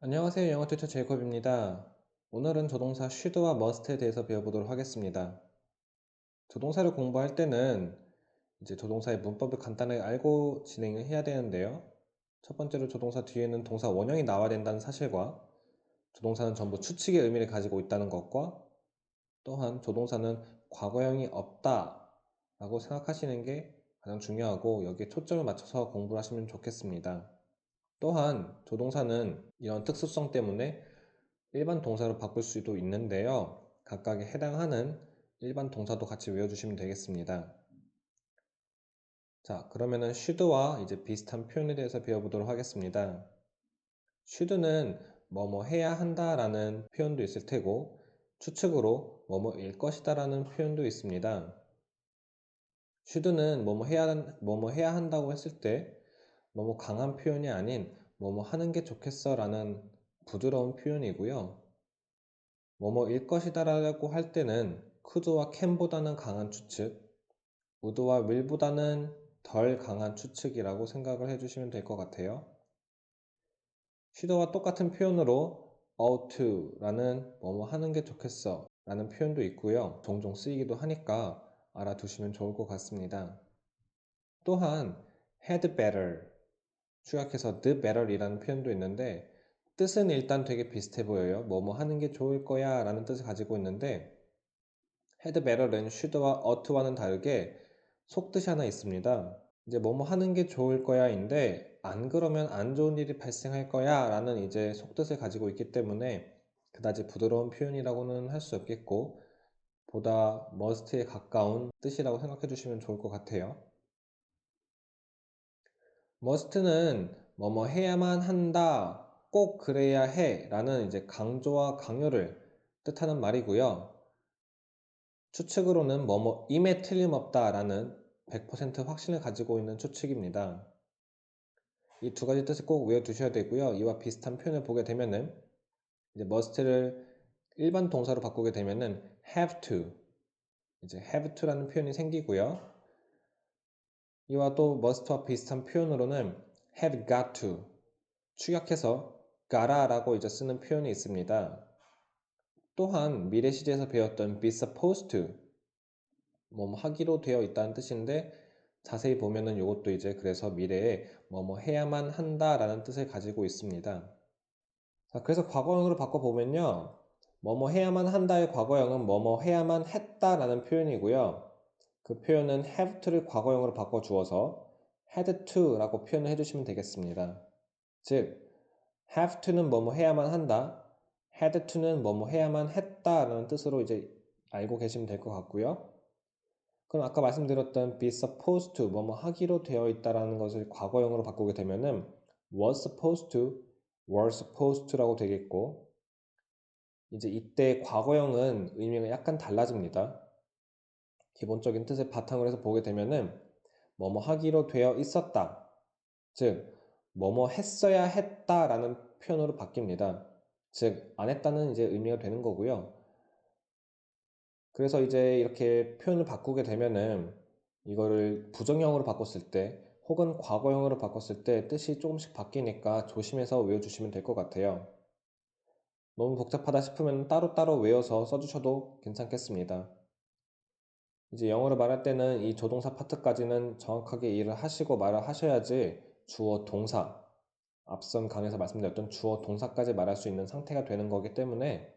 안녕하세요. 영어 튜터 제이콥입니다. 오늘은 조동사 should와 must에 대해서 배워보도록 하겠습니다. 조동사를 공부할 때는 이제 조동사의 문법을 간단하게 알고 진행을 해야 되는데요. 첫 번째로 조동사 뒤에는 동사 원형이 나와야 된다는 사실과 조동사는 전부 추측의 의미를 가지고 있다는 것과 또한 조동사는 과거형이 없다 라고 생각하시는 게 가장 중요하고 여기에 초점을 맞춰서 공부를 하시면 좋겠습니다. 또한 조동사는 이런 특수성 때문에 일반 동사로 바꿀 수도 있는데요. 각각에 해당하는 일반 동사도 같이 외워주시면 되겠습니다. 자, 그러면은 should와 이제 비슷한 표현에 대해서 배워보도록 하겠습니다. should는 뭐뭐 해야 한다 라는 표현도 있을 테고 추측으로 뭐뭐일 것이다 라는 표현도 있습니다. should는 뭐뭐 해야 한다고 했을 때 너무 강한 표현이 아닌 뭐뭐 하는 게 좋겠어 라는 부드러운 표현이고요. 뭐뭐일 것이다 라고 할 때는 could와 can보다는 강한 추측, would와 will보다는 덜 강한 추측이라고 생각을 해주시면 될 것 같아요. should와 똑같은 표현으로 ought to 라는 뭐뭐 하는 게 좋겠어 라는 표현도 있고요. 종종 쓰이기도 하니까 알아두시면 좋을 것 같습니다. 또한 had better, 축약해서 the better 이라는 표현도 있는데 뜻은 일단 되게 비슷해 보여요. 뭐뭐 하는 게 좋을 거야 라는 뜻을 가지고 있는데 had better는 should와 ought와는 다르게 속뜻이 하나 있습니다. 이제 뭐뭐 하는 게 좋을 거야인데 안 그러면 안 좋은 일이 발생할 거야 라는 이제 속뜻을 가지고 있기 때문에 그다지 부드러운 표현이라고는 할 수 없겠고 보다 must에 가까운 뜻이라고 생각해 주시면 좋을 것 같아요. must는 뭐뭐 해야만 한다, 꼭 그래야 해 라는 이제 강조와 강요를 뜻하는 말이고요. 추측으로는 뭐뭐임에 틀림없다 라는 100% 확신을 가지고 있는 추측입니다. 이 두 가지 뜻을 꼭 외워두셔야 되고요. 이와 비슷한 표현을 보게 되면은 이제 must를 일반 동사로 바꾸게 되면은 have to, 이제 have to라는 표현이 생기고요. 이와 또 must와 비슷한 표현으로는 have got to, 축약해서 gotta 라고 이제 쓰는 표현이 있습니다. 또한 미래 시제에서 배웠던 be supposed to, 뭐뭐 하기로 되어 있다는 뜻인데 자세히 보면은 이것도 이제 그래서 미래에 뭐뭐 해야만 한다라는 뜻을 가지고 있습니다. 자, 그래서 과거형으로 바꿔보면요. 뭐뭐 해야만 한다의 과거형은 뭐뭐 해야만 했다라는 표현이고요. 그 표현은 have to를 과거형으로 바꿔주어서 had to라고 표현을 해주시면 되겠습니다. 즉, have to는 뭐뭐 해야만 한다, had to는 뭐뭐 해야만 했다라는 뜻으로 이제 알고 계시면 될 것 같고요. 그럼 아까 말씀드렸던 be supposed to, 뭐뭐 하기로 되어 있다라는 것을 과거형으로 바꾸게 되면은 was supposed to, were supposed to라고 되겠고, 이제 이때 과거형은 의미가 약간 달라집니다. 기본적인 뜻을 바탕으로 해서 보게 되면은 뭐뭐 하기로 되어 있었다, 즉 뭐뭐 했어야 했다라는 표현으로 바뀝니다. 즉 안 했다는 이제 의미가 되는 거고요. 그래서 이제 이렇게 표현을 바꾸게 되면은 이거를 부정형으로 바꿨을 때 혹은 과거형으로 바꿨을 때 뜻이 조금씩 바뀌니까 조심해서 외워주시면 될 것 같아요. 너무 복잡하다 싶으면 따로따로 외워서 써주셔도 괜찮겠습니다. 이제 영어로 말할 때는 이 조동사 파트까지는 정확하게 이해를 하시고 말을 하셔야지 주어 동사, 앞선 강의에서 말씀드렸던 주어 동사까지 말할 수 있는 상태가 되는 거기 때문에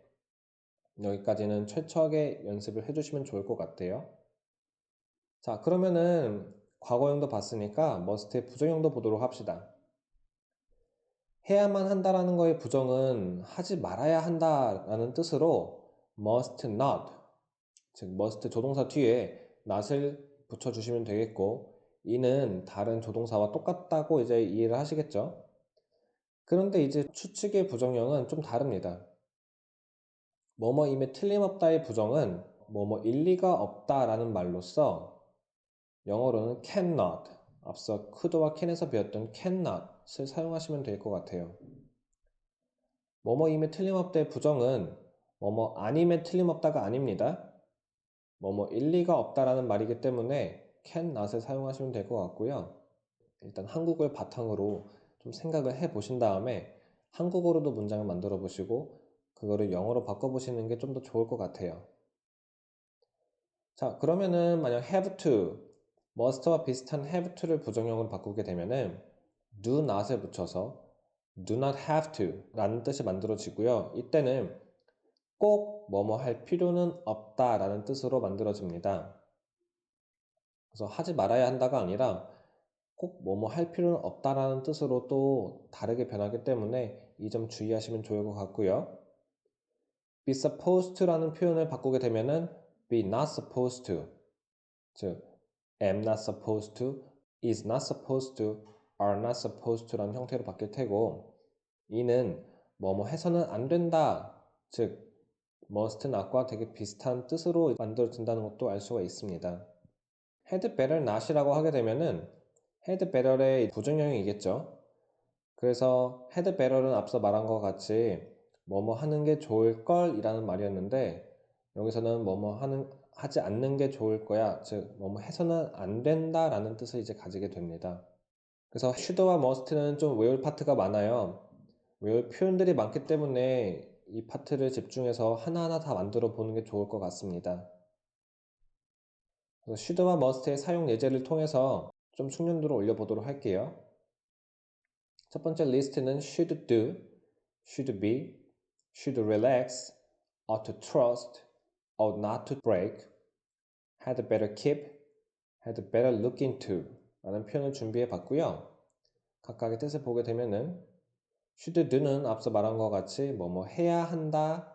여기까지는 철저하게 연습을 해주시면 좋을 것 같아요. 자, 그러면은 과거형도 봤으니까 must의 부정형도 보도록 합시다. 해야만 한다라는 거의 부정은 하지 말아야 한다라는 뜻으로 must not, 즉 must 조동사 뒤에 not을 붙여주시면 되겠고 이는 다른 조동사와 똑같다고 이제 이해를 하시겠죠? 그런데 이제 추측의 부정형은 좀 다릅니다. 뭐뭐임에 틀림없다의 부정은 뭐뭐 일리가 없다라는 말로써 영어로는 cannot, 앞서 could와 can에서 배웠던 cannot을 사용하시면 될 것 같아요. 뭐뭐임에 틀림없다의 부정은 뭐뭐 아님에 틀림없다가 아닙니다. 뭐뭐 일리가 없다라는 말이기 때문에 cannot을 사용하시면 될 것 같고요. 일단 한국을 바탕으로 좀 생각을 해 보신 다음에 한국어로도 문장을 만들어 보시고 그거를 영어로 바꿔보시는 게 좀 더 좋을 것 같아요. 자, 그러면은 만약 have to, must와 비슷한 have to를 부정형으로 바꾸게 되면은 do not에 붙여서 do not have to 라는 뜻이 만들어지고요. 이때는 꼭 뭐뭐 할 필요는 없다 라는 뜻으로 만들어집니다. 그래서 하지 말아야 한다가 아니라 꼭 뭐뭐 할 필요는 없다라는 뜻으로 또 다르게 변하기 때문에 이 점 주의하시면 좋을 것 같고요. be supposed to라는 표현을 바꾸게 되면은 be not supposed to, 즉 am not supposed to, is not supposed to, are not supposed to라는 형태로 바뀔 테고, 이는 뭐뭐 해서는 안 된다, 즉 must not과 되게 비슷한 뜻으로 만들어진다는 것도 알 수가 있습니다. had better not이라고 하게 되면은 had better의 부정형이겠죠. 그래서 had better는 앞서 말한 것 같이 뭐뭐 하는 게 좋을 걸 이라는 말이었는데, 여기서는 하지 않는 게 좋을 거야, 즉 뭐뭐 해서는 안 된다 라는 뜻을 이제 가지게 됩니다. 그래서 should와 must는 좀 외울 파트가 많아요. 외울 표현들이 많기 때문에 이 파트를 집중해서 하나하나 다 만들어 보는 게 좋을 것 같습니다. 그래서 should와 must의 사용 예제를 통해서 좀 숙련도를 올려보도록 할게요. 첫 번째 리스트는 should do, should be, should relax, ought to trust, ought not to break, had better keep, had better look into 라는 표현을 준비해 봤고요. 각각의 뜻을 보게 되면은 should do는 앞서 말한 것 같이 뭐뭐 해야 한다,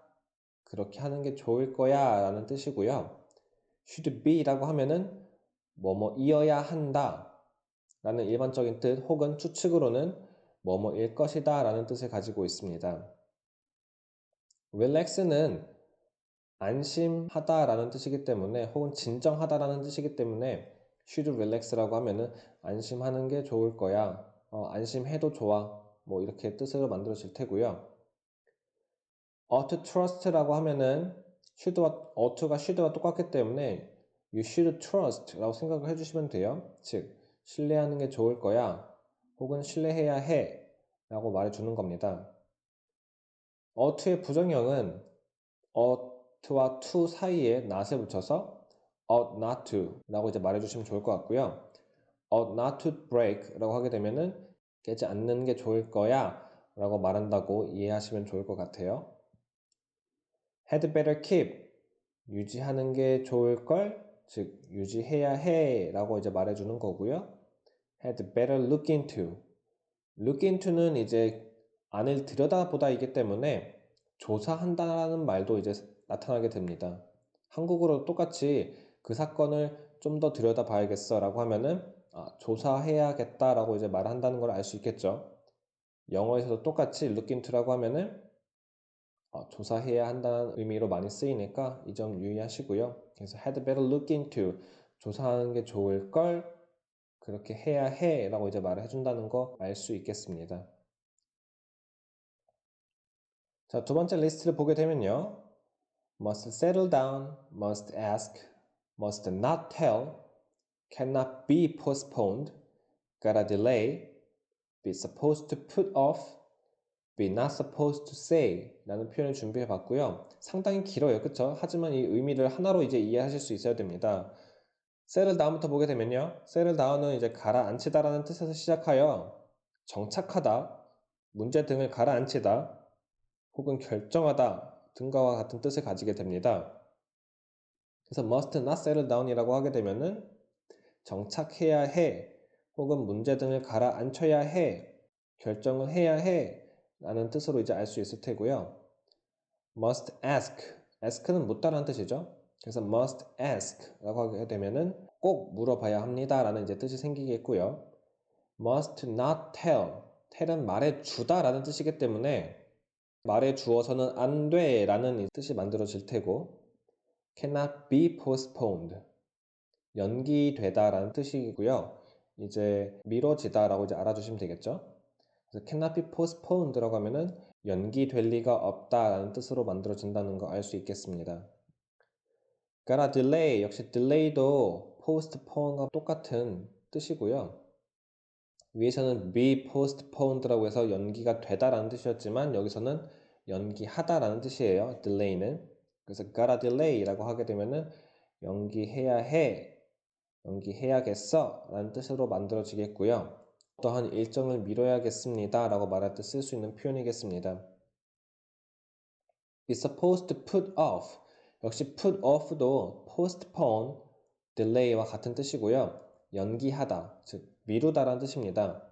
그렇게 하는 게 좋을 거야 라는 뜻이고요. should be라고 하면은 뭐뭐이어야 한다 라는 일반적인 뜻 혹은 추측으로는 뭐뭐일 것이다 라는 뜻을 가지고 있습니다. relax는 안심하다 라는 뜻이기 때문에, 혹은 진정하다 라는 뜻이기 때문에 should relax라고 하면은 안심하는 게 좋을 거야, 안심해도 좋아, 뭐 이렇게 뜻으로 만들어질 테고요. ought to trust라고 하면은 oughto가 should와 똑같기 때문에 you should trust 라고 생각을 해주시면 돼요. 즉 신뢰하는 게 좋을 거야, 혹은 신뢰해야 해 라고 말해주는 겁니다. oughto의 부정형은 ought와 to 사이에 not을 붙여서 ought not to 라고 이제 말해주시면 좋을 것 같고요. ought not to break 라고 하게 되면은 깨지 않는 게 좋을 거야 라고 말한다고 이해하시면 좋을 것 같아요. had better keep, 유지하는 게 좋을 걸, 즉 유지해야 해 라고 이제 말해주는 거고요. had better look into, look into는 이제 안을 들여다보다이기 때문에 조사한다라는 말도 이제 나타나게 됩니다. 한국어로 똑같이 그 사건을 좀 더 들여다봐야겠어 라고 하면은 조사해야겠다 라고 이제 말한다는 걸 알 수 있겠죠. 영어에서도 똑같이 look into라고 하면은 조사해야 한다는 의미로 많이 쓰이니까 이 점 유의하시고요. 그래서 had better look into, 조사하는 게 좋을 걸, 그렇게 해야 해 라고 이제 말을 해준다는 거 알 수 있겠습니다. 자, 두 번째 리스트를 보게 되면요. must settle down, must ask, must not tell, cannot be postponed, gotta delay, be supposed to put off, be not supposed to say 라는 표현을 준비해 봤고요. 상당히 길어요. 그쵸? 하지만 이 의미를 하나로 이제 이해하실 수 있어야 됩니다. settle down부터 보게 되면요. settle down은 이제 가라앉히다 라는 뜻에서 시작하여 정착하다, 문제 등을 가라앉히다, 혹은 결정하다 등과 같은 뜻을 가지게 됩니다. 그래서 must not settle down이라고 하게 되면은 정착해야 해, 혹은 문제 등을 가라앉혀야 해, 결정을 해야 해 라는 뜻으로 이제 알 수 있을 테고요. must ask, ask는 묻다라는 뜻이죠. 그래서 must ask 라고 하게 되면은 꼭 물어봐야 합니다 라는 이제 뜻이 생기겠고요. must not tell, tell은 말해주다 라는 뜻이기 때문에 말해주어서는 안 돼 라는 뜻이 만들어질 테고, cannot be postponed, 연기되다 라는 뜻이고요. 이제 미뤄지다 라고 이제 알아주시면 되겠죠. 그래서 cannot be postponed 라고 하면은 연기될 리가 없다 라는 뜻으로 만들어진다는 거 알 수 있겠습니다. gotta delay, 역시 delay도 postpone과 똑같은 뜻이고요. 위에서는 be postponed라고 해서 연기가 되다라는 뜻이었지만 여기서는 연기하다라는 뜻이에요. delay는. 그래서 gotta delay라고 하게 되면은 연기해야 해, 연기해야겠어 라는 뜻으로 만들어지겠고요. 어떠한 일정을 미뤄야겠습니다 라고 말할 때 쓸 수 있는 표현이겠습니다. be supposed to put off. 역시 put off도 postpone, delay와 같은 뜻이고요. 연기하다, 즉 미루다라는 뜻입니다.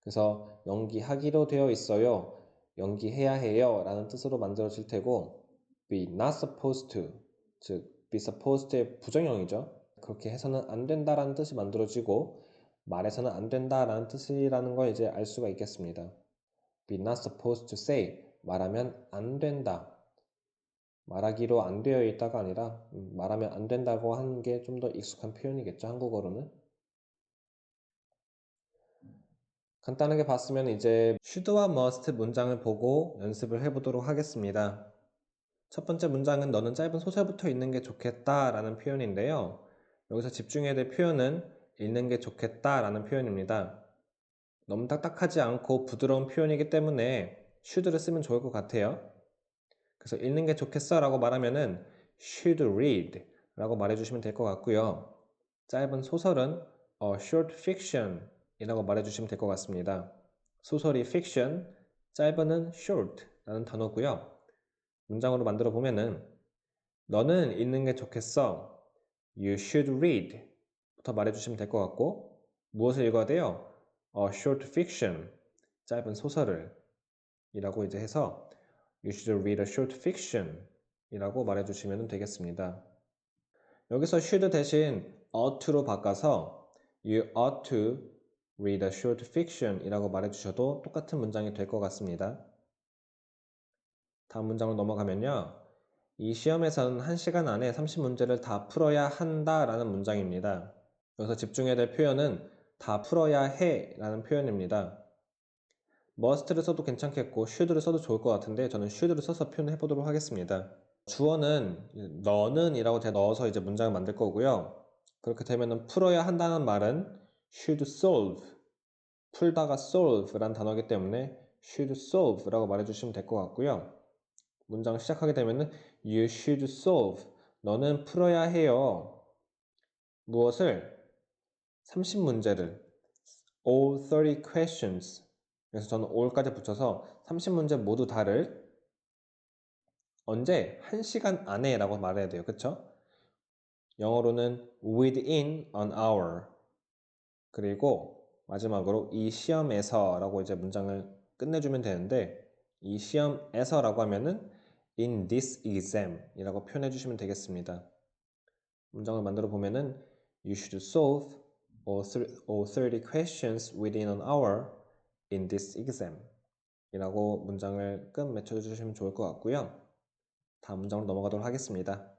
그래서 연기하기로 되어 있어요, 연기해야 해요 라는 뜻으로 만들어질 테고 be not supposed to, 즉 be supposed의 부정형이죠. 그렇게 해서는 안 된다라는 뜻이 만들어지고 말해서는 안 된다라는 뜻이라는 걸 이제 알 수가 있겠습니다. be not supposed to say, 말하면 안 된다, 말하기로 안 되어 있다가 아니라 말하면 안 된다고 하는 게 좀 더 익숙한 표현이겠죠, 한국어로는. 간단하게 봤으면 이제 should와 must 문장을 보고 연습을 해보도록 하겠습니다. 첫 번째 문장은 너는 짧은 소설부터 읽는 게 좋겠다 라는 표현인데요. 여기서 집중해야 될 표현은 읽는 게 좋겠다 라는 표현입니다. 너무 딱딱하지 않고 부드러운 표현이기 때문에 should를 쓰면 좋을 것 같아요. 그래서 읽는 게 좋겠어 라고 말하면은 should read 라고 말해주시면 될 것 같고요. 짧은 소설은 short fiction 이라고 말해주시면 될 것 같습니다. 소설이 fiction, 짧은은 short 라는 단어고요. 문장으로 만들어 보면은 너는 읽는 게 좋겠어, you should read 부터 말해주시면 될 것 같고, 무엇을 읽어야 돼요? short fiction, 짧은 소설을 이라고 이제 해서 you should read a short fiction 이라고 말해주시면 되겠습니다. 여기서 should 대신 ought to로 바꿔서 you ought to read a short fiction 이라고 말해주셔도 똑같은 문장이 될 것 같습니다. 다음 문장으로 넘어가면요. 이 시험에서는 1시간 안에 30문제를 다 풀어야 한다 라는 문장입니다. 여기서 집중해야 될 표현은 다 풀어야 해 라는 표현입니다. must를 써도 괜찮겠고 should를 써도 좋을 것 같은데 저는 should를 써서 표현해 보도록 하겠습니다. 주어는 너는 이라고 제가 넣어서 이제 문장을 만들 거고요. 그렇게 되면은 풀어야 한다는 말은 should solve, 풀다가 solve 라는 단어이기 때문에 should solve 라고 말해주시면 될 것 같고요. 문장을 시작하게 되면은 you should solve, 너는 풀어야 해요. 무엇을? 30문제를, all 30 questions. 그래서 저는 all까지 붙여서 30문제 모두 다를 언제? 1시간 안에 라고 말해야 돼요. 그쵸? 영어로는 within an hour. 그리고 마지막으로 이 시험에서 라고 이제 문장을 끝내주면 되는데, 이 시험에서 라고 하면은 in this exam 이라고 표현해 주시면 되겠습니다. 문장을 만들어 보면은 you should solve all 30 questions within an hour in this exam 이라고 문장을 끝 맺혀 주시면 좋을 것 같고요. 다음 문장으로 넘어가도록 하겠습니다.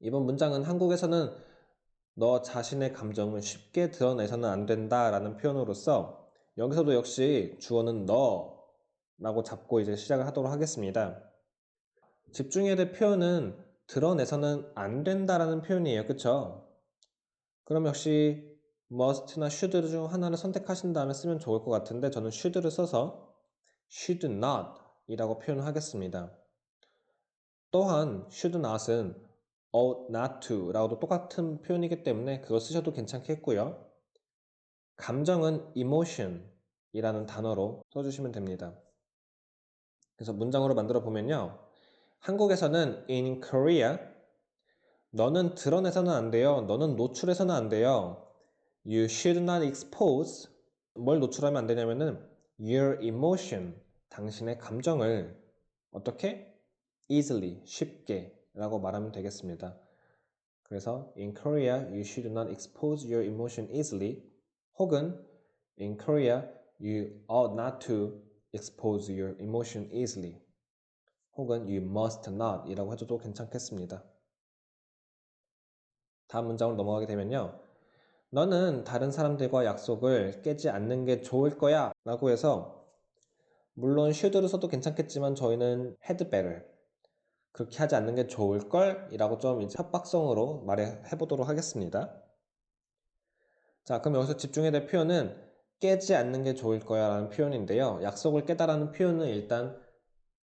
이번 문장은 한국에서는 너 자신의 감정을 쉽게 드러내서는 안 된다 라는 표현으로서 여기서도 역시 주어는 너 라고 잡고 이제 시작을 하도록 하겠습니다. 집중해야 될 표현은 드러내서는 안 된다라는 표현이에요. 그쵸? 그럼 역시 must나 should 중 하나를 선택하신 다음에 쓰면 좋을 것 같은데 저는 should를 써서 should not 이라고 표현을 하겠습니다. 또한 should not은 ought not to 라고도 똑같은 표현이기 때문에 그거 쓰셔도 괜찮겠고요. 감정은 emotion 이라는 단어로 써주시면 됩니다. 그래서 문장으로 만들어 보면요. 한국에서는 in Korea 너는 드러내서는 안 돼요. 너는 노출해서는 안 돼요. You should not expose. 뭘 노출하면 안 되냐면은 your emotion, 당신의 감정을 어떻게? easily, 쉽게 라고 말하면 되겠습니다. 그래서 in Korea you should not expose your emotion easily 혹은 in Korea you ought not to expose your emotion easily 혹은 you must not 이라고 해줘도 괜찮겠습니다. 다음 문장으로 넘어가게 되면요. 너는 다른 사람들과 약속을 깨지 않는 게 좋을 거야 라고 해서 물론 should를 써도 괜찮겠지만 저희는 had better, 그렇게 하지 않는 게 좋을걸 이라고 좀 이제 협박성으로 말해 보도록 하겠습니다. 자, 그럼 여기서 집중해야 될 표현은 깨지 않는 게 좋을 거야 라는 표현인데요. 약속을 깨다라는 표현은 일단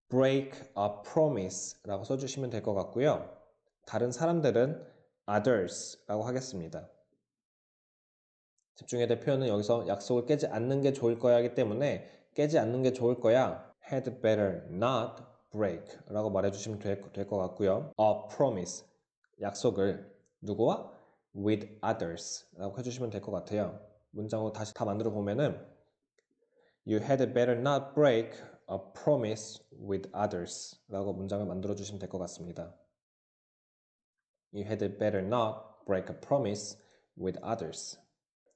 break a promise 라고 써주시면 될 것 같고요. 다른 사람들은 others 라고 하겠습니다. 집중해야 될 표현은 여기서 약속을 깨지 않는 게 좋을 거야 하기 때문에 깨지 않는 게 좋을 거야 had better not break 라고 말해주시면 될 것 같고요. a promise 약속을 누구와? with others 라고 해주시면 될 것 같아요. 문장으로 다시 다 만들어 보면은 You had better not break a promise with others 라고 문장을 만들어 주시면 될 것 같습니다. You had better not break a promise with others.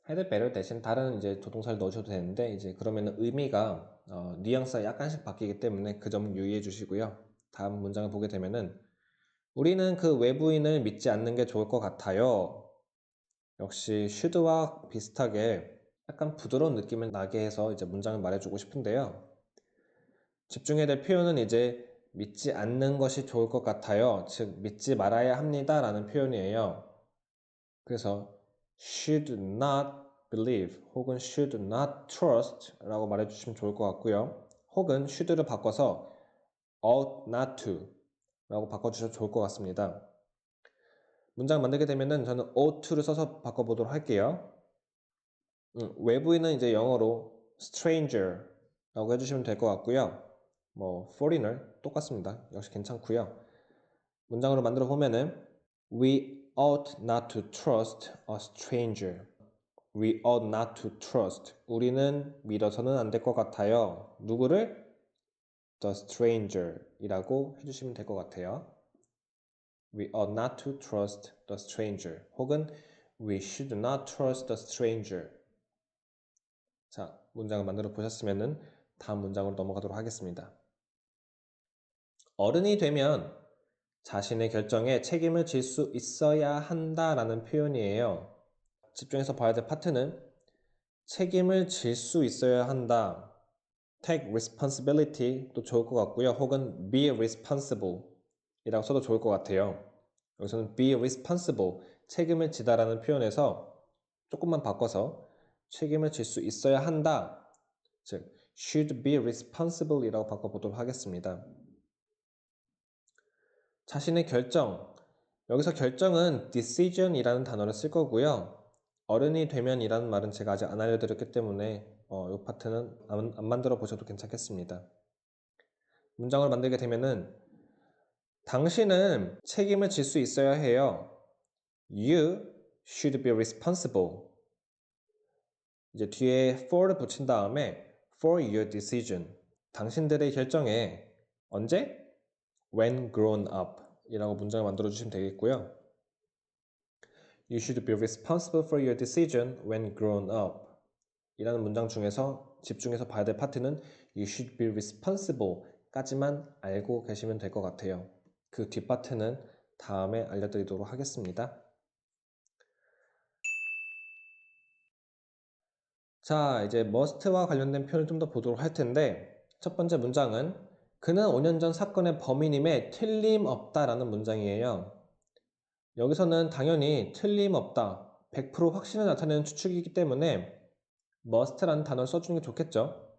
had better 대신 다른 이제 조동사를 넣으셔도 되는데 이제 그러면 의미가 뉘앙스가 약간씩 바뀌기 때문에 그 점 유의해 주시고요. 다음 문장을 보게 되면은 우리는 그 외부인을 믿지 않는 게 좋을 것 같아요. 역시 should와 비슷하게 약간 부드러운 느낌을 나게 해서 이제 문장을 말해주고 싶은데요. 집중해야 될 표현은 이제 믿지 않는 것이 좋을 것 같아요. 즉, 믿지 말아야 합니다 라는 표현이에요. 그래서 should not believe 혹은 should not trust 라고 말해주시면 좋을 것 같고요. 혹은 should를 바꿔서 ought not to 라고 바꿔주셔도 좋을 것 같습니다. 문장 만들게 되면은 저는 ought to를 써서 바꿔보도록 할게요. 외부인은 이제 영어로 stranger 라고 해주시면 될 것 같고요. 뭐 foreigner 똑같습니다. 역시 괜찮고요. 문장으로 만들어 보면은 We ought not to trust a stranger. We ought not to trust. 우리는 믿어서는 안 될 것 같아요. 누구를? The stranger 이라고 해주시면 될 것 같아요. We ought not to trust the stranger. 혹은 We should not trust the stranger. 자, 문장을 만들어 보셨으면은 다음 문장으로 넘어가도록 하겠습니다. 어른이 되면 자신의 결정에 책임을 질 수 있어야 한다라는 표현이에요. 집중해서 봐야 될 파트는 책임을 질 수 있어야 한다. Take responsibility도 좋을 것 같고요. 혹은 be responsible 이라고 써도 좋을 것 같아요. 여기서는 be responsible, 책임을 지다라는 표현에서 조금만 바꿔서 책임을 질 수 있어야 한다. 즉, should be responsible 이라고 바꿔보도록 하겠습니다. 자신의 결정. 여기서 결정은 decision 이라는 단어를 쓸 거고요. 어른이 되면 이라는 말은 제가 아직 안 알려드렸기 때문에 이 파트는 안 만들어 보셔도 괜찮겠습니다. 문장을 만들게 되면은 당신은 책임을 질 수 있어야 해요. You should be responsible. 이제 뒤에 for를 붙인 다음에 for your decision. 당신들의 결정에 언제? When grown up 이라고 문장을 만들어 주시면 되겠고요. You should be responsible for your decision when grown up 이라는 문장 중에서 집중해서 봐야 될 파트는 You should be responsible 까지만 알고 계시면 될 것 같아요. 그 뒷파트는 다음에 알려드리도록 하겠습니다. 자, 이제 must와 관련된 표현을 좀 더 보도록 할 텐데 첫 번째 문장은 그는 5년 전 사건의 범인임에 틀림없다라는 문장이에요. 여기서는 당연히 틀림없다, 100% 확신을 나타내는 추측이기 때문에 must라는 단어를 써주는 게 좋겠죠.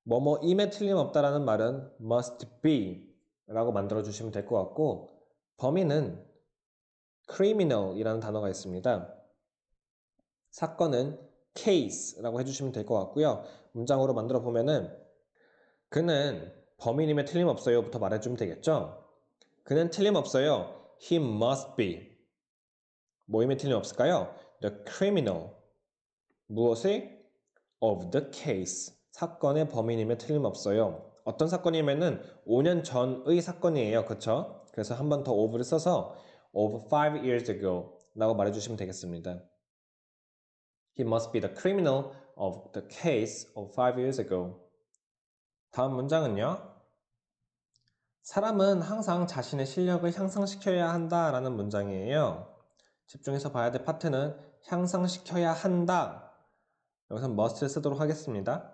뭐뭐임에 틀림없다라는 말은 must be 라고 만들어주시면 될 것 같고 범인은 criminal 이라는 단어가 있습니다. 사건은 case 라고 해주시면 될 것 같고요. 문장으로 만들어 보면은 그는 범인임에 틀림없어요 부터 말해주면 되겠죠. 그는 틀림없어요. He must be. 뭐임에 틀림없을까요? The criminal. 무엇의? Of the case. 사건의 범인임에 틀림없어요. 어떤 사건이면은 5년 전의 사건이에요. 그쵸? 그래서 한 번 더 of를 써서 of 5 years ago 라고 말해주시면 되겠습니다. He must be the criminal of the case of 5 years ago. 다음 문장은요. 사람은 항상 자신의 실력을 향상시켜야 한다라는 문장이에요. 집중해서 봐야 될 파트는 향상시켜야 한다. 여기서는 must를 쓰도록 하겠습니다.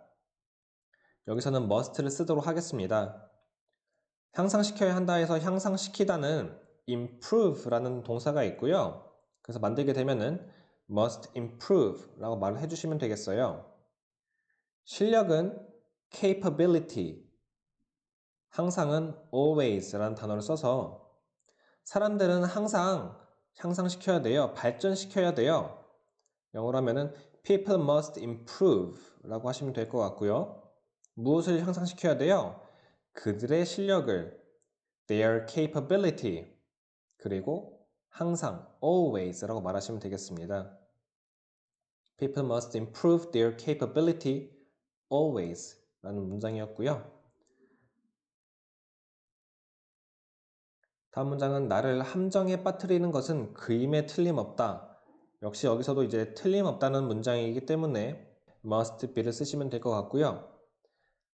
여기서는 must를 쓰도록 하겠습니다. 향상시켜야 한다 해서 향상시키다는 improve라는 동사가 있고요. 그래서 만들게 되면은 must improve 라고 말을 해주시면 되겠어요. 실력은 capability, 항상은 always 라는 단어를 써서 사람들은 항상 향상시켜야 돼요. 발전시켜야 돼요. 영어로 하면은 people must improve 라고 하시면 될 것 같고요. 무엇을 향상시켜야 돼요? 그들의 실력을 their capability 그리고 항상 always 라고 말하시면 되겠습니다. People must improve their capability always 라는 문장이었고요. 다음 문장은 나를 함정에 빠뜨리는 것은 그임에 틀림없다. 역시 여기서도 이제 틀림없다는 문장이기 때문에 must be를 쓰시면 될 것 같고요.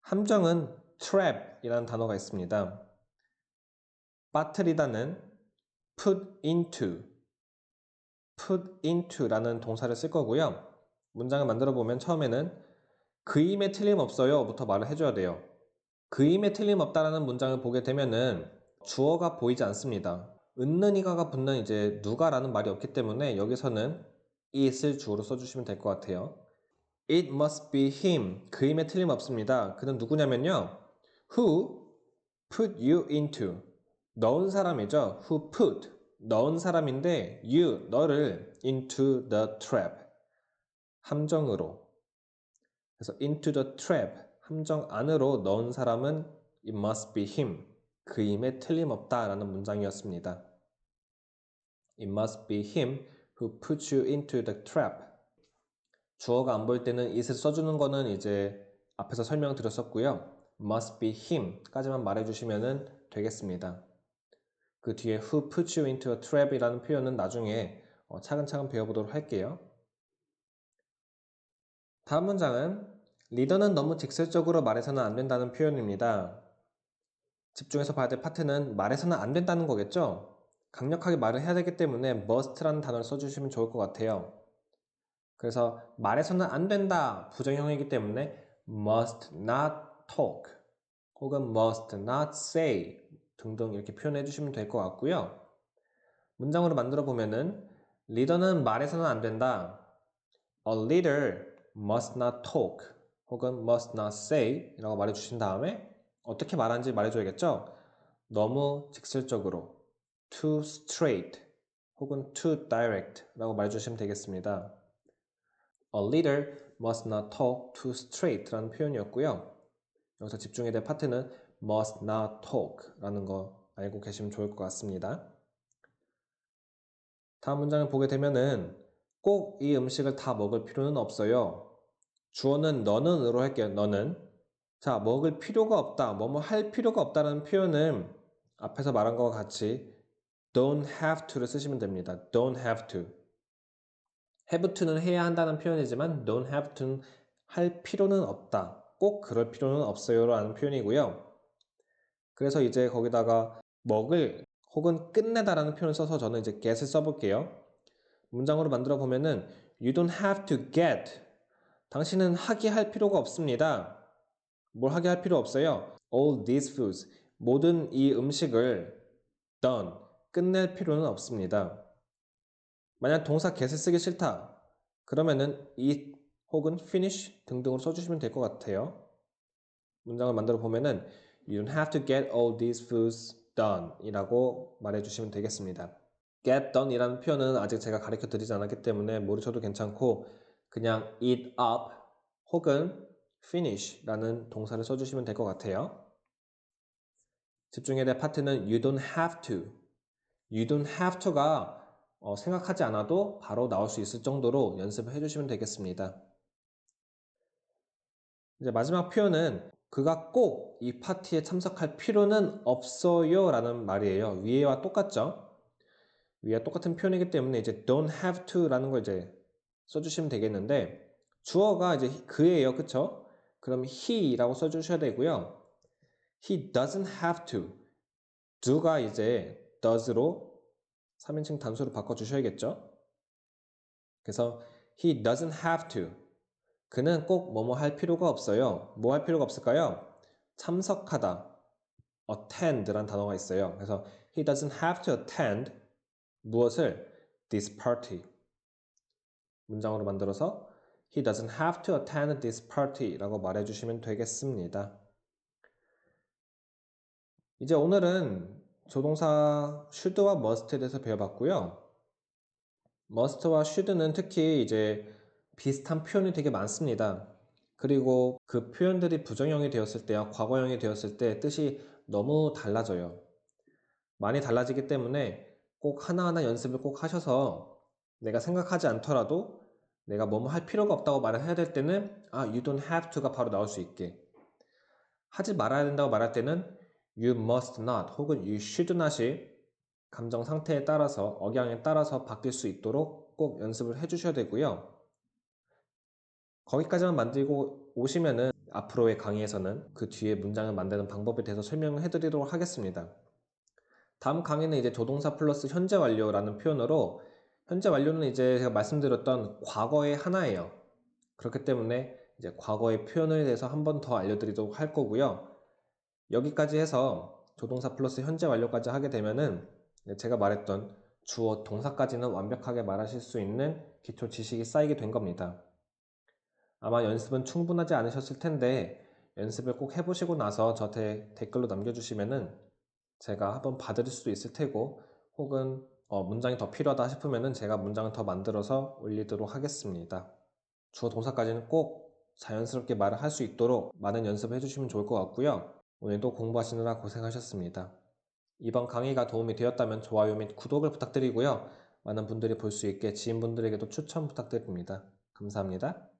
함정은 trap이라는 단어가 있습니다. 빠뜨리다는 put into라는 동사를 쓸 거고요. 문장을 만들어 보면 처음에는 그임에 틀림없어요 부터 말을 해줘야 돼요. 그임에 틀림없다라는 문장을 보게 되면은 주어가 보이지 않습니다. 은는이가가 붙는 이제 누가라는 말이 없기 때문에 여기서는 it을 주어로 써주시면 될 것 같아요. It must be him. 그임에 틀림없습니다. 그는 누구냐면요. Who put you into. 넣은 사람이죠. Who put. 넣은 사람인데 you, 너를 into the trap. 함정으로. 그래서 into the trap. 함정 안으로 넣은 사람은 it must be him. 그임에 틀림없다 라는 문장이었습니다. It must be him who put you into the trap. 주어가 안 보일 때는 it을 써주는 거는 이제 앞에서 설명드렸었고요. must be him 까지만 말해주시면 되겠습니다. 그 뒤에 who put you into a trap 이라는 표현은 나중에 차근차근 배워보도록 할게요. 다음 문장은 리더는 너무 직설적으로 말해서는 안 된다는 표현입니다. 집중해서 봐야 될 파트는 말해서는 안 된다는 거겠죠? 강력하게 말을 해야 되기 때문에 must라는 단어를 써주시면 좋을 것 같아요. 그래서 말해서는 안 된다 부정형이기 때문에 must not talk 혹은 must not say 등등 이렇게 표현해 주시면 될 것 같고요. 문장으로 만들어 보면은 리더는 말해서는 안 된다. A leader must not talk 혹은 must not say 라고 말해 주신 다음에 어떻게 말하는지 말해줘야겠죠? 너무 직설적으로 too straight 혹은 too direct 라고 말해 주시면 되겠습니다. A leader must not talk too straight 라는 표현이었고요. 여기서 집중해야 될 파트는 must not talk 라는 거 알고 계시면 좋을 것 같습니다. 다음 문장을 보게 되면은 꼭 이 음식을 다 먹을 필요는 없어요. 주어는 너는으로 할게요. 너는. 자, 먹을 필요가 없다. 뭐뭐 할 필요가 없다라는 표현은 앞에서 말한 것과 같이 don't have to를 쓰시면 됩니다. don't have to. have to는 해야 한다는 표현이지만 don't have to는 할 필요는 없다. 꼭 그럴 필요는 없어요 라는 표현이고요. 그래서 이제 거기다가 먹을 혹은 끝내다라는 표현을 써서 저는 이제 get을 써볼게요. 문장으로 만들어 보면은 You don't have to get. 당신은 하게 할 필요가 없습니다. 뭘 하게 할 필요 없어요. All these foods. 모든 이 음식을 done. 끝낼 필요는 없습니다. 만약 동사 get을 쓰기 싫다. 그러면은 eat 혹은 finish 등등으로 써주시면 될 것 같아요. 문장을 만들어 보면은 You don't have to get all these foods done 이라고 말해주시면 되겠습니다. get done 이라는 표현은 아직 제가 가르쳐 드리지 않았기 때문에 모르셔도 괜찮고 그냥 eat up 혹은 finish 라는 동사를 써주시면 될 것 같아요. 집중해야 될 파트는 you don't have to. you don't have to가 생각하지 않아도 바로 나올 수 있을 정도로 연습을 해주시면 되겠습니다. 이제 마지막 표현은 그가 꼭 이 파티에 참석할 필요는 없어요 라는 말이에요. 위에와 똑같죠? 위와 똑같은 표현이기 때문에 이제 don't have to 라는 걸 이제 써주시면 되겠는데 주어가 이제 그예요. 그쵸? 그럼 he라고 써주셔야 되고요. He doesn't have to. do가 이제 does로 3인칭 단수로 바꿔주셔야겠죠? 그래서 he doesn't have to. 그는 꼭 뭐뭐 할 필요가 없어요. 뭐 할 필요가 없을까요? 참석하다. attend라는 단어가 있어요. 그래서 he doesn't have to attend 무엇을? this party. 문장으로 만들어서 He doesn't have to attend this party 라고 말해주시면 되겠습니다. 이제 오늘은 조동사 should와 must에 대해서 배워봤고요. must와 should는 특히 이제 비슷한 표현이 되게 많습니다. 그리고 그 표현들이 부정형이 되었을 때와 과거형이 되었을 때 뜻이 너무 달라져요. 많이 달라지기 때문에 꼭 하나하나 연습을 꼭 하셔서 내가 생각하지 않더라도 내가 뭐뭐 할 필요가 없다고 말을 해야 될 때는 you don't have to가 바로 나올 수 있게, 하지 말아야 된다고 말할 때는 you must not 혹은 you should not이 감정 상태에 따라서 억양에 따라서 바뀔 수 있도록 꼭 연습을 해주셔야 되고요. 거기까지만 만들고 오시면은 앞으로의 강의에서는 그 뒤에 문장을 만드는 방법에 대해서 설명을 해드리도록 하겠습니다. 다음 강의는 이제 조동사 플러스 현재 완료라는 표현으로, 현재 완료는 이제 제가 말씀드렸던 과거의 하나예요. 그렇기 때문에 이제 과거의 표현에 대해서 한 번 더 알려드리도록 할 거고요. 여기까지 해서 조동사 플러스 현재 완료까지 하게 되면은 제가 말했던 주어 동사까지는 완벽하게 말하실 수 있는 기초 지식이 쌓이게 된 겁니다. 아마 연습은 충분하지 않으셨을 텐데 연습을 꼭 해보시고 나서 저한테 댓글로 남겨주시면은 제가 한번 봐드릴 수도 있을 테고, 혹은 문장이 더 필요하다 싶으면은 제가 문장을 더 만들어서 올리도록 하겠습니다. 주어 동사까지는 꼭 자연스럽게 말을 할 수 있도록 많은 연습을 해주시면 좋을 것 같고요. 오늘도 공부하시느라 고생하셨습니다. 이번 강의가 도움이 되었다면 좋아요 및 구독을 부탁드리고요. 많은 분들이 볼 수 있게 지인분들에게도 추천 부탁드립니다. 감사합니다.